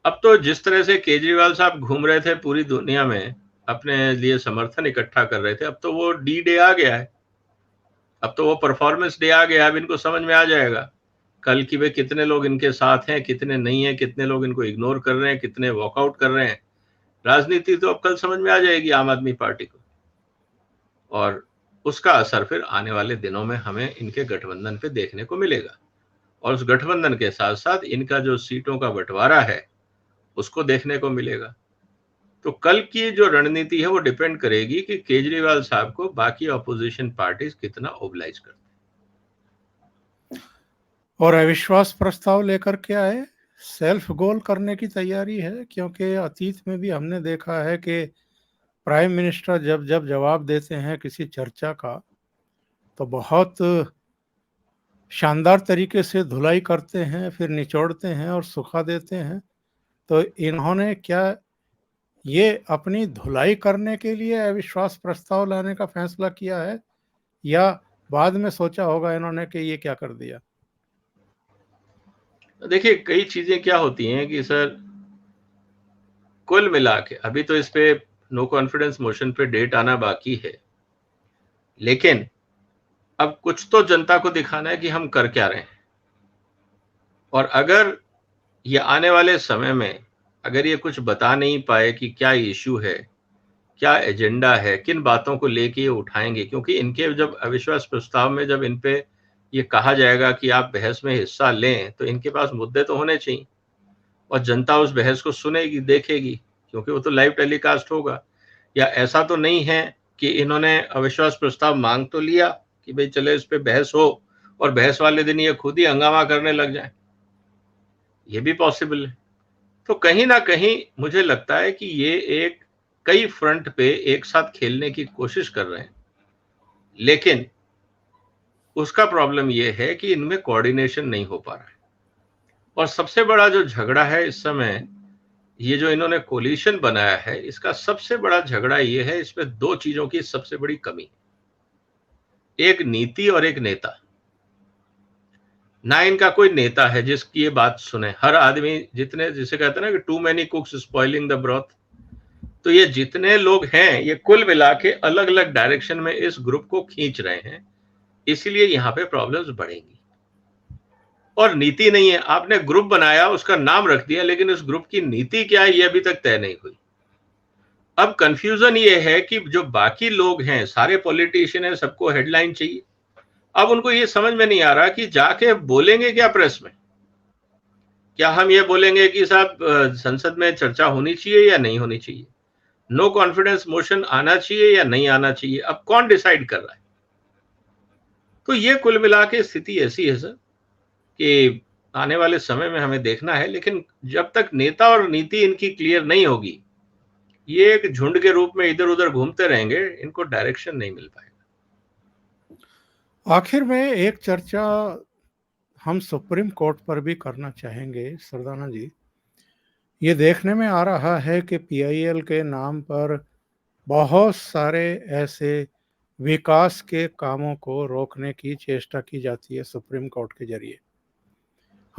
अब तो जिस तरह से केजरीवाल साहब घूम रहे थे पूरी दुनिया में, अपने लिए समर्थन इकट्ठा कर रहे थे, अब तो वो डी डे आ गया है, अब तो वो परफॉर्मेंस डे आ गया। अब इनको समझ में आ जाएगा कल की वे कितने लोग इनके साथ हैं, कितने नहीं है, कितने लोग इनको इग्नोर कर रहे हैं, कितने वॉकआउट कर रहे हैं। राजनीति तो अब कल समझ में आ जाएगी आम आदमी पार्टी को, और उसका असर फिर आने वाले दिनों में हमें इनके गठबंधन पे देखने को मिलेगा। और उस गठबंधन के साथ साथ इनका जो सीटों का बंटवारा है उसको देखने को मिलेगा। तो कल की जो रणनीति है वो डिपेंड करेगी कि केजरीवाल साहब को बाकी ऑपोजिशन पार्टीज कितना ओबलाइज करते हैं। और अविश्वास प्रस्ताव लेकर के आए, सेल्फ गोल करने की तैयारी है, क्योंकि अतीत में भी हमने देखा है कि प्राइम मिनिस्टर जब जब जवाब देते हैं किसी चर्चा का तो बहुत शानदार तरीके से धुलाई करते हैं, फिर निचोड़ते हैं और सुखा देते हैं। तो इन्होंने क्या ये अपनी धुलाई करने के लिए अविश्वास प्रस्ताव लाने का फैसला किया है, या बाद में सोचा होगा इन्होंने कि ये क्या कर दिया? देखिए, कई चीजें क्या होती हैं कि सर कुल मिला के अभी तो इस पे नो कॉन्फिडेंस मोशन पे डेट आना बाकी है, लेकिन अब कुछ तो जनता को दिखाना है कि हम कर क्या रहे हैं। और अगर ये आने वाले समय में अगर ये कुछ बता नहीं पाए कि क्या इश्यू है, क्या एजेंडा है, किन बातों को लेके ये उठाएंगे, क्योंकि इनके जब अविश्वास प्रस्ताव में जब इन पे ये कहा जाएगा कि आप बहस में हिस्सा लें, तो इनके पास मुद्दे तो होने चाहिए और जनता उस बहस को सुनेगी, देखेगी, क्योंकि वो तो लाइव टेलीकास्ट होगा। या ऐसा तो नहीं है कि इन्होंने अविश्वास प्रस्ताव मांग तो लिया कि भाई चले इस पे बहस हो और बहस वाले दिन ये खुद ही हंगामा करने लग जाए, ये भी पॉसिबल है। तो कहीं ना कहीं मुझे लगता है कि ये एक कई फ्रंट पे एक साथ खेलने की कोशिश कर रहे हैं, लेकिन उसका प्रॉब्लम ये है कि इनमें कोऑर्डिनेशन नहीं हो पा रहा है। और सबसे बड़ा जो झगड़ा है इस समय, ये जो इन्होंने कोलिशन बनाया है, इसका सबसे बड़ा झगड़ा ये है, इसमें दो चीजों की सबसे बड़ी कमी, एक नीति और एक नेता। ना इनका कोई नेता है जिसकी ये बात सुने। हर आदमी, जितने, जिसे कहते हैं ना कि too many cooks spoiling the broth, तो ये जितने लोग हैं ये कुल मिला के अलग अलग डायरेक्शन में इस ग्रुप को खींच रहे हैं, इसलिए यहाँ पे प्रॉब्लम्स बढ़ेंगी। और नीति नहीं है, आपने ग्रुप बनाया, उसका नाम रख दिया, लेकिन उस ग्रुप की नीति क्या है ये अभी तक तय नहीं हुई। अब कंफ्यूजन ये है कि जो बाकी लोग हैं, सारे पॉलिटिशियन हैं, सबको हेडलाइन चाहिए। अब उनको ये समझ में नहीं आ रहा कि जाके बोलेंगे क्या प्रेस में। क्या हम ये बोलेंगे कि साहब संसद में चर्चा होनी चाहिए या नहीं होनी चाहिए, नो कॉन्फिडेंस मोशन आना चाहिए या नहीं आना चाहिए, अब कौन डिसाइड कर रहा है। तो ये कुल मिला के स्थिति ऐसी है सर कि आने वाले समय में हमें देखना है, लेकिन जब तक नेता और नीति इनकी क्लियर नहीं होगी, ये एक झुंड के रूप में इधर उधर घूमते रहेंगे, इनको डायरेक्शन नहीं मिल पाएगा। आखिर में एक चर्चा हम सुप्रीम कोर्ट पर भी करना चाहेंगे सरदाना जी। ये देखने में आ रहा है कि पीआईएल के नाम पर बहुत सारे ऐसे विकास के कामों को रोकने की चेष्टा की जाती है सुप्रीम कोर्ट के जरिए।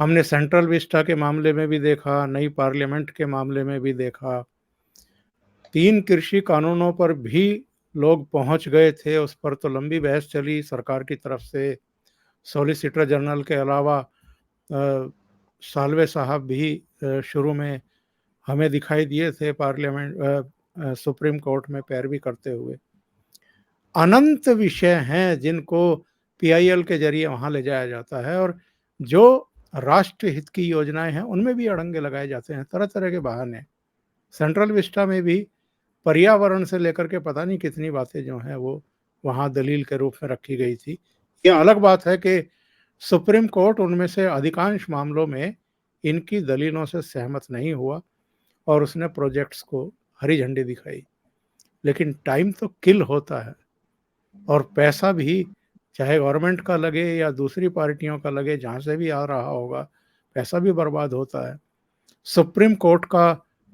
हमने सेंट्रल विस्टा के मामले में भी देखा, नई पार्लियामेंट के मामले में भी देखा। 3 कृषि कानूनों पर भी लोग पहुंच गए थे, उस पर तो लंबी बहस चली सरकार की तरफ से। सॉलिसिटर जनरल के अलावा साल्वे साहब भी शुरू में हमें दिखाई दिए थे पार्लियामेंट सुप्रीम कोर्ट में पैरवी करते हुए। अनंत विषय हैं जिनको पीआईएल के जरिए वहां ले जाया जाता है, और जो राष्ट्र हित की योजनाएं हैं उनमें भी अड़ंगे लगाए जाते हैं, तरह तरह के बहाने। सेंट्रल विस्टा में भी पर्यावरण से लेकर के पता नहीं कितनी बातें जो हैं वो वहां दलील के रूप में रखी गई थी। ये अलग बात है कि सुप्रीम कोर्ट उनमें से अधिकांश मामलों में इनकी दलीलों से सहमत नहीं हुआ और उसने प्रोजेक्ट्स को हरी झंडी दिखाई। लेकिन टाइम तो किल होता है, और पैसा भी चाहे गवर्नमेंट का लगे या दूसरी पार्टियों का लगे, जहाँ से भी आ रहा होगा, पैसा भी बर्बाद होता है। सुप्रीम कोर्ट का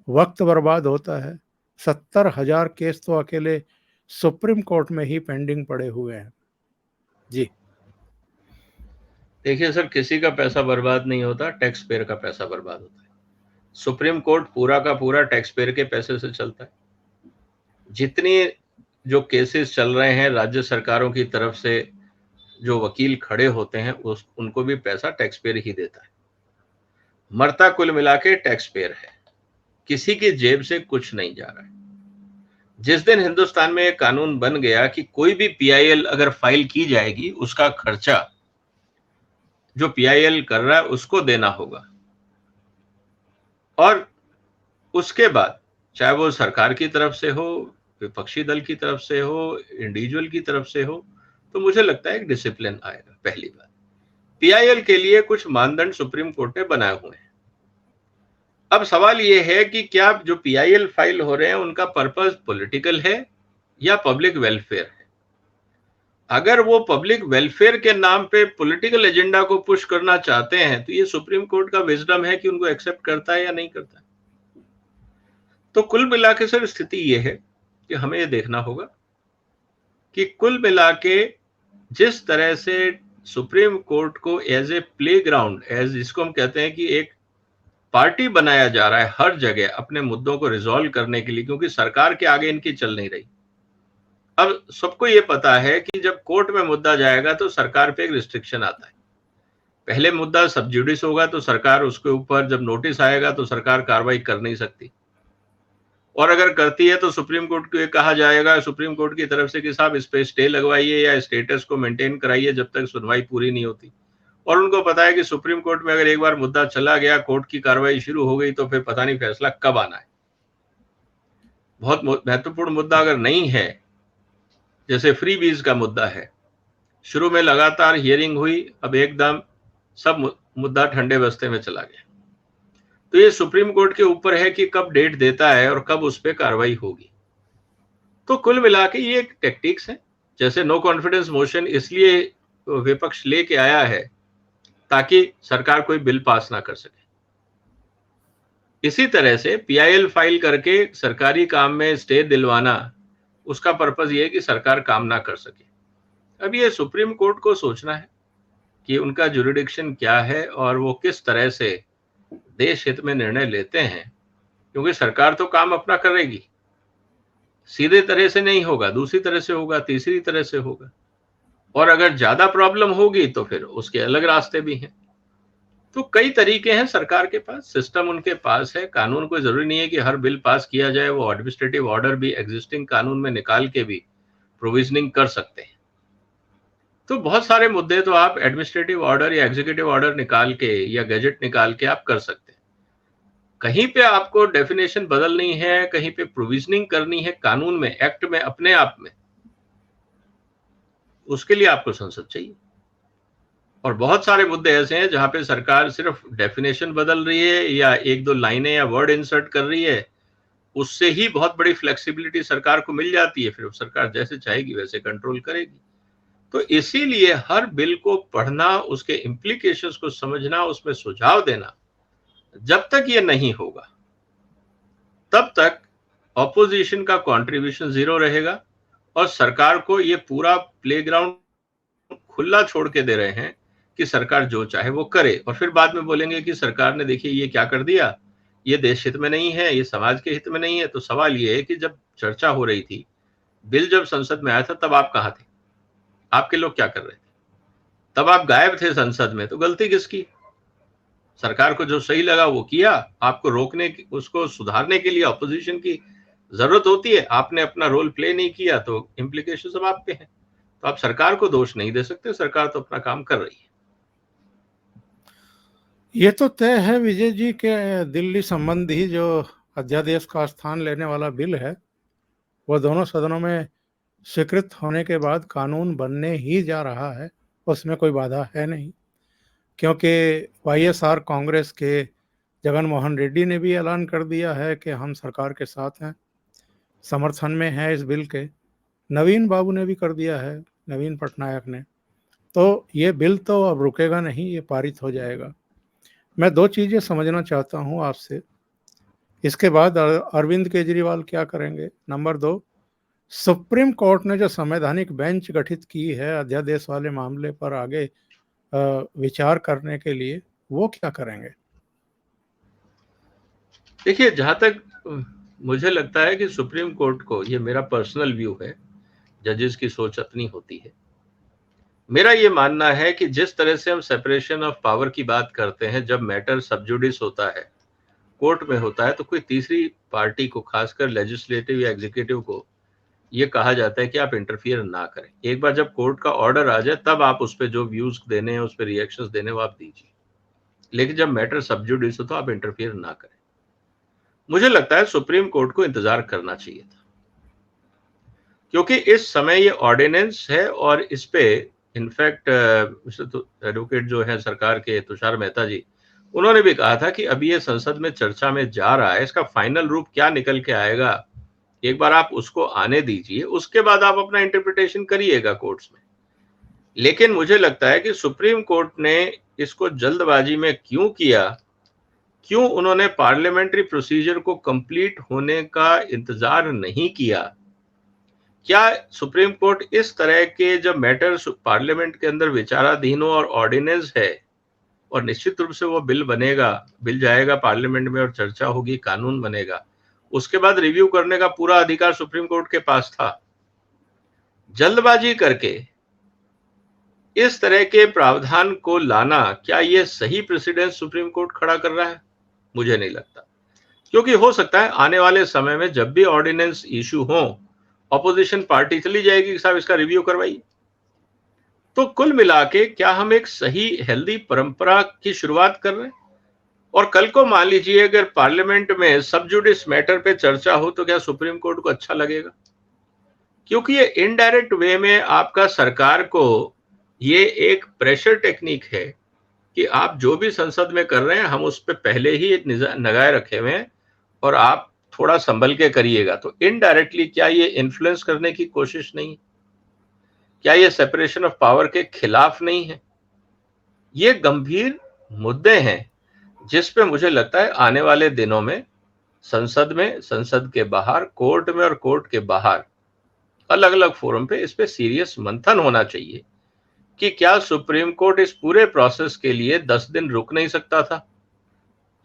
वक्त बर्बाद होता है। 70,000 केस तो अकेले सुप्रीम कोर्ट में ही पेंडिंग पड़े हुए हैं। जी देखिए सर, किसी का पैसा बर्बाद नहीं होता, टैक्स पेयर का पैसा बर्बाद होता है। सुप्रीम कोर्ट पूरा का पूरा टैक्स पेयर के पैसे से चलता है। जितनी जो केसेस चल रहे हैं राज्य सरकारों की तरफ से, जो वकील खड़े होते हैं, उनको भी पैसा टैक्स पेयर ही देता है। मरता कुल मिला के टैक्स पेयर है, किसी की जेब से कुछ नहीं जा रहा है। जिस दिन हिंदुस्तान में एक कानून बन गया कि कोई भी पीआईएल अगर फाइल की जाएगी, उसका खर्चा जो पीआईएल कर रहा है उसको देना होगा, और उसके बाद चाहे वो सरकार की तरफ से हो, विपक्षी दल की तरफ से हो, इंडिविजुअल की तरफ से हो, तो मुझे लगता है एक डिसिप्लिन आएगा। पहली बात, पीआईएल के लिए कुछ मानदंड सुप्रीम कोर्ट ने बनाए हुए हैं। अब सवाल ये है कि क्या जो पीआईएल फाइल हो रहे हैं उनका पर्पस पॉलिटिकल है या पब्लिक वेलफेयर है। अगर वो पब्लिक वेलफेयर के नाम पे पॉलिटिकल एजेंडा को पुश करना चाहते हैं, तो ये सुप्रीम कोर्ट का विजडम है कि उनको एक्सेप्ट करता है या नहीं करता है। तो कुल मिला के सर स्थिति ये है कि हमें ये देखना होगा कि कुल मिला के जिस तरह से सुप्रीम कोर्ट को एज ए प्लेग्राउंड, एज जिसको हम कहते हैं कि एक पार्टी बनाया जा रहा है हर जगह अपने मुद्दों को रिजॉल्व करने के लिए, क्योंकि सरकार के आगे इनकी चल नहीं रही। अब सबको ये पता है कि जब कोर्ट में मुद्दा जाएगा तो सरकार पे एक रिस्ट्रिक्शन आता है। पहले मुद्दा सब जुडिस होगा तो सरकार उसके ऊपर जब नोटिस आएगा तो सरकार कार्रवाई कर नहीं सकती, और अगर करती है तो सुप्रीम कोर्ट को ये कहा जाएगा सुप्रीम कोर्ट की तरफ से कि साहब इस पे स्टे लगवाइए या स्टेटस को मेंटेन कराइए जब तक सुनवाई पूरी नहीं होती। और उनको पता है कि सुप्रीम कोर्ट में अगर एक बार मुद्दा चला गया, कोर्ट की कार्रवाई शुरू हो गई, तो फिर पता नहीं फैसला कब आना है। बहुत महत्वपूर्ण मुद्दा अगर नहीं है, जैसे फ्री बीज का मुद्दा है, शुरू में लगातार हियरिंग हुई, अब एकदम सब मुद्दा ठंडे बस्ते में चला गया, तो ये सुप्रीम कोर्ट के ऊपर है कि कब डेट देता है और कब उस पर कार्रवाई होगी। तो कुल मिला के ये एक टेक्टिक्स है। जैसे नो कॉन्फिडेंस मोशन इसलिए विपक्ष लेके आया है ताकि सरकार कोई बिल पास ना कर सके। इसी तरह से पीआईएल फाइल करके सरकारी काम में स्टे दिलवाना, उसका पर्पस ये है कि सरकार काम ना कर सके। अब ये सुप्रीम कोर्ट को सोचना है कि उनका जुरिडिक्शन क्या है और वो किस तरह से देश हित में निर्णय लेते हैं, क्योंकि सरकार तो काम अपना करेगी, सीधे तरह से नहीं होगा, दूसरी तरह से होगा, तीसरी तरह से होगा, और अगर ज्यादा प्रॉब्लम होगी तो फिर उसके अलग रास्ते भी हैं। तो कई तरीके हैं सरकार के पास, सिस्टम उनके पास है। कानून कोई जरूरी नहीं है कि हर बिल पास किया जाए, वो एडमिनिस्ट्रेटिव ऑर्डर भी एग्जिस्टिंग कानून में निकाल के भी प्रोविजनिंग कर सकते हैं। तो बहुत सारे मुद्दे तो आप एडमिनिस्ट्रेटिव ऑर्डर या एग्जीक्यूटिव ऑर्डर निकाल के या गैजेट निकाल के आप कर सकते हैं। कहीं पे आपको डेफिनेशन बदलनी है, कहीं पे प्रोविजनिंग करनी है कानून में, एक्ट में, अपने आप में, उसके लिए आपको संसद चाहिए। और बहुत सारे मुद्दे ऐसे हैं जहां पे सरकार सिर्फ डेफिनेशन बदल रही है या एक दो लाइनें या वर्ड इंसर्ट कर रही है, उससे ही बहुत बड़ी फ्लेक्सिबिलिटी सरकार को मिल जाती है, फिर सरकार जैसे चाहेगी वैसे कंट्रोल करेगी। तो इसीलिए हर बिल को पढ़ना, उसके इम्प्लीकेशंस को समझना, उसमें सुझाव देना, जब तक ये नहीं होगा तब तक ऑपोजिशन का कंट्रीब्यूशन जीरो रहेगा, और सरकार को ये पूरा प्लेग्राउंड खुला छोड़ के दे रहे हैं कि सरकार जो चाहे वो करे, और फिर बाद में बोलेंगे कि सरकार ने देखिए ये क्या कर दिया, ये देश हित में नहीं है, ये समाज के हित में नहीं है। तो सवाल ये है कि जब चर्चा हो रही थी, बिल जब संसद में आया था, तब आप कहाँ थे? आपके लोग क्या कर रहे थे? तब आप गायब थे संसद में, तो गलती किसकी? सरकार को जो सही लगा वो किया, आपको रोकने की, उसको सुधारने के लिए ऑपोजिशन की जरूरत होती है, आपने अपना रोल प्ले नहीं किया तो इम्प्लीकेशन सब आप पे हैं। तो आप सरकार को दोष नहीं दे सकते, सरकार तो अपना काम कर रही है। ये तो तय है विजय जी के दिल्ली संबंधी जो अध्यादेश का स्थान लेने वाला बिल है, वह दोनों सदनों में स्वीकृत होने के बाद कानून बनने ही जा रहा है, उसमें कोई बाधा है नहीं। क्योंकि वाईएसआर कांग्रेस के जगन मोहन रेड्डी ने भी ऐलान कर दिया है कि हम सरकार के साथ हैं, समर्थन में है इस बिल के। नवीन बाबू ने भी कर दिया है, नवीन पटनायक ने। तो ये बिल तो अब रुकेगा नहीं, ये पारित हो जाएगा। मैं दो चीज़ें समझना चाहता हूँ आपसे। इसके बाद अरविंद केजरीवाल क्या करेंगे? नंबर दो, सुप्रीम कोर्ट ने जो संवैधानिक बेंच गठित की है अध्यादेश वाले मामले पर आगे विचार करने के लिए, वो क्या करेंगे? देखिए, जहां तक मुझे लगता है कि सुप्रीम कोर्ट को, ये मेरा पर्सनल व्यू है, जजेस की सोच अपनी होती है, मेरा ये मानना है कि जिस तरह से हम सेपरेशन ऑफ पावर की बात करते हैं, जब मैटर सब जुडिस होता है, कोर्ट में होता है, तो कोई तीसरी पार्टी को, खासकर लेजिस्लेटिव या एग्जीक्यूटिव को, ये कहा जाता है कि आप इंटरफियर ना करें। एक बार जब कोर्ट का ऑर्डर आ जाए तब आप उस पर जो व्यूज देने हैं, उस पर रिएक्शंस देने, वो आप दीजिए, लेकिन जब मैटर सब जुडिस हो तो आप इंटरफियर ना करें। मुझे लगता है सुप्रीम कोर्ट को इंतजार करना चाहिए था, क्योंकि इस समय ये ऑर्डिनेंस है, और इस पे इनफैक्ट एडवोकेट जो है सरकार के, तुषार मेहता जी, उन्होंने भी कहा था कि अभी ये संसद में चर्चा में जा रहा है, इसका फाइनल रूप क्या निकल के आएगा, एक बार आप उसको आने दीजिए, उसके बाद आप अपना इंटरप्रिटेशन करिएगा कोर्ट्स में। लेकिन मुझे लगता है कि सुप्रीम कोर्ट ने इसको जल्दबाजी में क्यों किया, क्यों उन्होंने पार्लियामेंट्री प्रोसीजर को कंप्लीट होने का इंतजार नहीं किया? क्या सुप्रीम कोर्ट इस तरह के जब मैटर पार्लियामेंट के अंदर विचाराधीन हो और ऑर्डिनेंस है, और निश्चित रूप से वो बिल बनेगा, बिल जाएगा पार्लियामेंट में और चर्चा होगी, कानून बनेगा, उसके बाद रिव्यू करने का पूरा अधिकार सुप्रीम कोर्ट के पास था। जल्दबाजी करके इस तरह के प्रावधान को लाना, क्या ये सही प्रेसिडेंस सुप्रीम कोर्ट खड़ा कर रहा है? मुझे नहीं लगता, क्योंकि हो सकता है आने वाले समय में जब भी ऑर्डिनेंस इशू हो, ऑपोजिशन पार्टी चली जाएगी कि साहब इसका रिव्यू करवाइए। तो कुल मिला के क्या हम एक सही हेल्दी परंपरा की शुरुआत कर रहे हैं? और कल को मान लीजिए अगर पार्लियामेंट में सब जुडिस मैटर पे चर्चा हो तो क्या सुप्रीम कोर्ट को अच्छा लगेगा? क्योंकि ये इनडायरेक्ट वे में आपका सरकार को ये एक प्रेशर टेक्निक है कि आप जो भी संसद में कर रहे हैं हम उस पर पहले ही नगाए रखे हुए हैं और आप थोड़ा संभल के करिएगा। तो इनडायरेक्टली क्या ये इन्फ्लुएंस करने की कोशिश नहीं? क्या ये सेपरेशन ऑफ पावर के खिलाफ नहीं है? ये गंभीर मुद्दे हैं जिस पे मुझे लगता है आने वाले दिनों में, संसद के बाहर, कोर्ट में और कोर्ट के बाहर अलग अलग फोरम पे इस पे सीरियस मंथन होना चाहिए कि क्या सुप्रीम कोर्ट इस पूरे प्रोसेस के लिए 10 दिन रुक नहीं सकता था?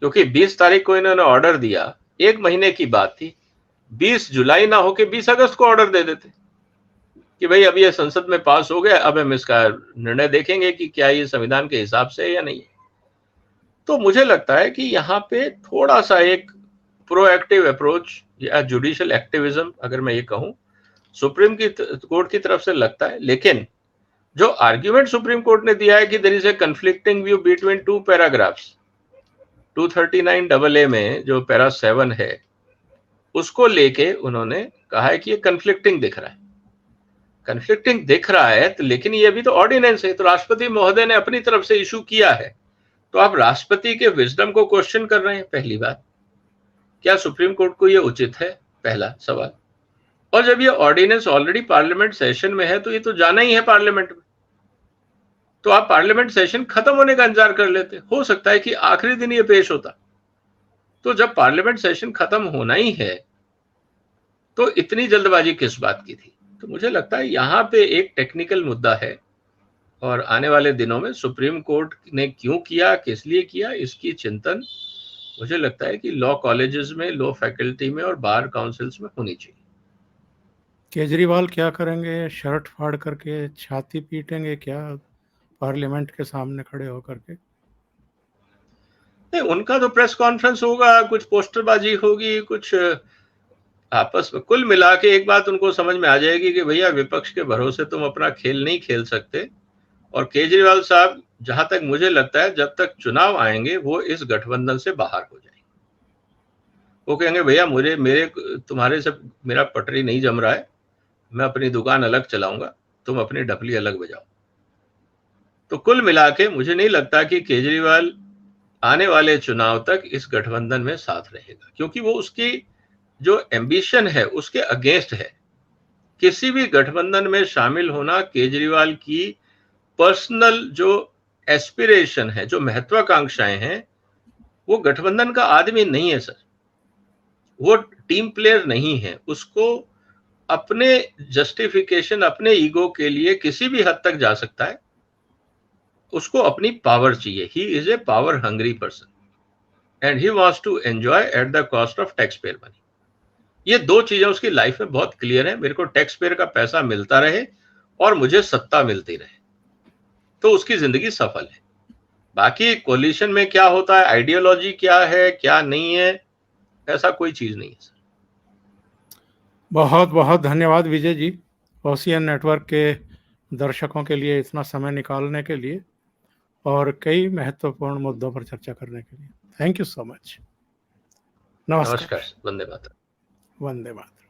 क्योंकि 20 तारीख को इन्होंने ऑर्डर दिया, 1 महीने की बात थी, 20 जुलाई ना होके 20 अगस्त को ऑर्डर दे देते कि भाई अब ये संसद में पास हो गया, अब हम इसका निर्णय देखेंगे कि क्या ये संविधान के हिसाब से है या नहीं। तो मुझे लगता है कि यहाँ पे थोड़ा सा एक प्रोएक्टिव अप्रोच या जुडिशियल एक्टिविज्म, अगर मैं ये कहूं, सुप्रीम कोर्ट की तरफ से लगता है। लेकिन जो आर्ग्यूमेंट सुप्रीम कोर्ट ने दिया है कि there is a conflicting view between 2 paragraphs, 239 AA में जो पैरा 7 है उसको लेके उन्होंने कहा है कि ये कन्फ्लिक्टिंग दिख रहा है। कन्फ्लिक्टिंग दिख रहा है तो, लेकिन ये भी तो ऑर्डिनेंस है, तो राष्ट्रपति महोदय ने अपनी तरफ से इशू किया है, तो आप राष्ट्रपति के विजडम को क्वेश्चन कर रहे हैं। पहली बात, क्या सुप्रीम कोर्ट को ये उचित है? पहला सवाल। और जब ये ऑर्डिनेंस ऑलरेडी पार्लियामेंट सेशन में है तो ये तो जाना ही है पार्लियामेंट में, तो आप पार्लियामेंट सेशन खत्म होने का इंतजार कर लेते। हो सकता है कि आखिरी दिन ये पेश होता। तो जब पार्लियामेंट सेशन खत्म होना ही है तो इतनी जल्दबाजी किस बात की थी? तो मुझे लगता है यहाँ पे एक टेक्निकल मुद्दा है और आने वाले दिनों में सुप्रीम कोर्ट ने क्यों किया, किस लिए किया, इसकी चिंतन मुझे लगता है कि लॉ कॉलेजेस में, लॉ फैकल्टी में और बार काउंसिल्स में होनी चाहिए। केजरीवाल क्या करेंगे? शर्ट फाड़ करके छाती पीटेंगे क्या पार्लियामेंट के सामने खड़े होकर के? नहीं, उनका तो प्रेस कॉन्फ्रेंस होगा, कुछ पोस्टरबाजी होगी, कुछ आपस में। कुल मिला के एक बात उनको समझ में आ जाएगी कि भैया विपक्ष के भरोसे तुम अपना खेल नहीं खेल सकते। और केजरीवाल साहब, जहां तक मुझे लगता है, जब तक चुनाव आएंगे वो इस गठबंधन से बाहर हो जाएंगे। वो कहेंगे भैया मेरे तुम्हारे से मेरा पटरी नहीं जम रहा है, मैं अपनी दुकान अलग चलाऊंगा, तुम अपनी ढपली अलग बजाओ। तो कुल मिला के मुझे नहीं लगता कि केजरीवाल आने वाले चुनाव तक इस गठबंधन में साथ रहेगा, क्योंकि वो उसकी जो एम्बिशन है उसके अगेंस्ट है। किसी भी गठबंधन में शामिल होना केजरीवाल की पर्सनल जो एस्पिरेशन है, जो महत्वाकांक्षाएं हैं, वो गठबंधन का आदमी नहीं है सर। वो टीम प्लेयर नहीं है। उसको अपने जस्टिफिकेशन, अपने ईगो के लिए किसी भी हद तक जा सकता है। उसको अपनी पावर चाहिए। He is a power hungry person and he wants to enjoy at the cost of tax payer money. ये दो चीजें उसकी लाइफ में बहुत क्लियर है। मेरे को टैक्स पेयर का पैसा मिलता रहे और मुझे सत्ता मिलती रहे, तो उसकी जिंदगी सफल है। बाकी कोलिशन में क्या होता है, आइडियोलॉजी क्या है क्या नहीं है, ऐसा कोई चीज नहीं है सर। बहुत बहुत धन्यवाद विजय जी, ओशियन नेटवर्क के दर्शकों के लिए इतना समय निकालने के लिए और कई महत्वपूर्ण मुद्दों पर चर्चा करने के लिए। Thank you so much. नमस्कार। नमस्कार, वंदे मातरम। वंदे मातरम।